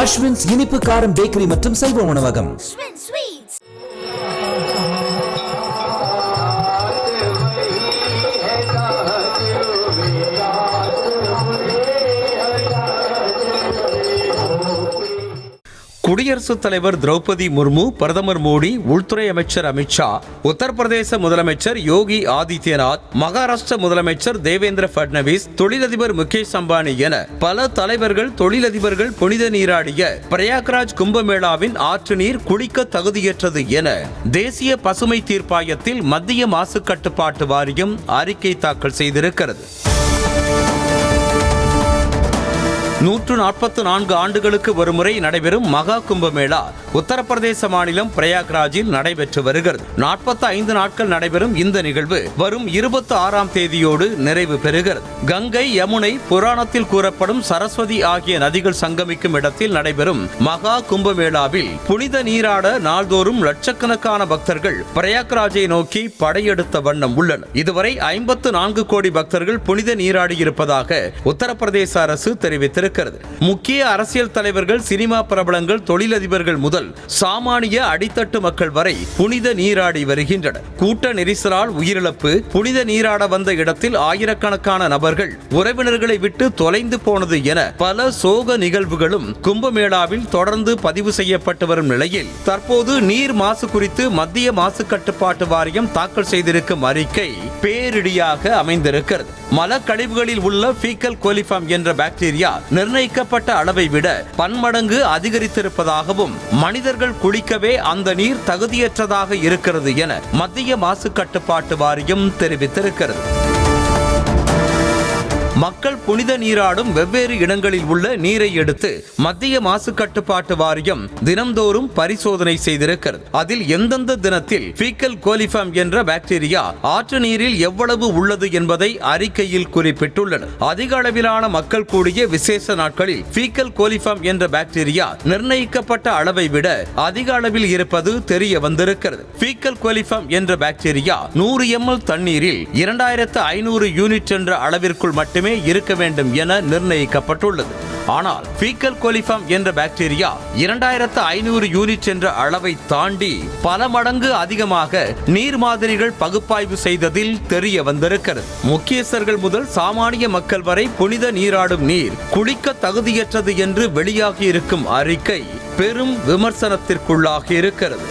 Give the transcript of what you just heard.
அஸ்வின்ஸ் இனிப்பு காரம் பேக்கரி மற்றும் செல்வ உணவகம். குடியரசுத் தலைவர் திரௌபதி முர்மு, பிரதமர் மோடி, உள்துறை அமைச்சர் அமித்ஷா, உத்தரப்பிரதேச முதலமைச்சர் யோகி ஆதித்யநாத், மகாராஷ்டிர முதலமைச்சர் தேவேந்திர பட்னவிஸ், தொழிலதிபர் முகேஷ் அம்பானி என பல தலைவர்கள், தொழிலதிபர்கள் புனித நீராடிய பிரயாக்ராஜ் கும்பமேளாவின் ஆற்று நீர் குடிக்க தகுதியற்றது என தேசிய பசுமை தீர்ப்பாயத்தில் மத்திய மாசு கட்டுப்பாட்டு வாரியம் அறிக்கை தாக்கல் செய்திருக்கிறது. 144 ஆண்டுகளுக்கு ஒருமுறை நடைபெறும் மகா கும்பமேளா உத்தரப்பிரதேச மாநிலம் பிரயாக்ராஜில் நடைபெற்று வருகிறது. 45 நாட்கள் நடைபெறும் இந்த நிகழ்வு வரும் 26ஆம் தேதியோடு நிறைவு பெறுகிறது. கங்கை, யமுனை, புராணத்தில் கூறப்படும் சரஸ்வதி ஆகிய நதிகள் சங்கமிக்கும் இடத்தில் நடைபெறும் மகா கும்பமேளாவில் புனித நீராட நாள்தோறும் லட்சக்கணக்கான பக்தர்கள் பிரயாக்ராஜை நோக்கி படையெடுத்த வண்ணம் உள்ளனர். இதுவரை 54 கோடி பக்தர்கள் புனித நீராடியிருப்பதாக உத்தரப்பிரதேச அரசு தெரிவித்திருக்கிறது. முக்கிய அரசியல் தலைவர்கள், சினிமா பிரபலங்கள், தொழிலதிபர்கள் முதல் சாமானிய அடித்தட்டு மக்கள் வரை புனித நீராடி வருகின்றனர். கூட்ட நெரிசலால் உயிரிழப்பு, புனித நீராட வந்த இடத்தில் ஆயிரக்கணக்கான நபர்கள் உறவினர்களை விட்டு தொலைந்து போனது என பல சோக நிகழ்வுகளும் கும்பமேளாவில் தொடர்ந்து பதிவு செய்யப்பட்டு வரும் நிலையில் தற்போது நீர் மாசு குறித்து மத்திய மாசு கட்டுப்பாட்டு வாரியம் தாக்கல் செய்திருக்கும் அறிக்கை பேரிடியாக அமைந்திருக்கிறது. மலக்கழிவுகளில் உள்ள ஃபீக்கல் கோலிஃபார்ம் என்ற பாக்டீரியா நிர்ணயிக்கப்பட்ட அளவை விட பன்மடங்கு அதிகரித்திருப்பதாகவும் மனிதர்கள் குடிக்கவே அந்த நீர் தகுதியற்றதாக இருக்கிறது என மத்திய மாசு கட்டுப்பாட்டு வாரியம் தெரிவித்திருக்கிறது. மக்கள் புனித நீராடும் வெவ்வேறு இடங்களில் உள்ள நீரை எடுத்து மத்திய மாசு கட்டுப்பாட்டு வாரியம் தினம்தோறும் பரிசோதனை செய்திருக்கிறது. அதில் எந்தெந்த தினத்தில் ஃபீக்கல் கோலிஃபார்ம் என்ற பாக்டீரியா ஆற்று நீரில் எவ்வளவு உள்ளது என்பதை அறிக்கையில் குறிப்பிட்டுள்ளனர். அதிக அளவிலான மக்கள் கூடிய விசேஷ நாட்களில் ஃபீக்கல் கோலிஃபார்ம் என்ற பாக்டீரியா நிர்ணயிக்கப்பட்ட அளவை விட அதிக அளவில் இருப்பது தெரிய வந்திருக்கிறது. ஃபீக்கல் கோலிஃபார்ம் என்ற பாக்டீரியா 100 ml தண்ணீரில் 2500 யூனிட் என்ற அளவிற்குள் மட்டுமே இருக்க வேண்டும் என நிர்ணயிக்கப்பட்டுள்ளது. ஆனால் ஃபீக்கல் கோலிஃபார்ம் என்ற பாக்டீரியா 2500 யூனிட் என்ற அளவை தாண்டி பல மடங்கு அதிகமாக நீர் மாதிரிகள் பகுப்பாய்வு செய்ததில் தெரிய வந்திருக்கிறது. முக்கியஸ்தர்கள் முதல் சாமானிய மக்கள் வரை புனித நீராடும் நீர் குடிக்க தகுதியற்றது என்று வெளியாகி இருக்கும் அறிக்கை பெரும் விமர்சனத்திற்குள்ளாகி இருக்கிறது.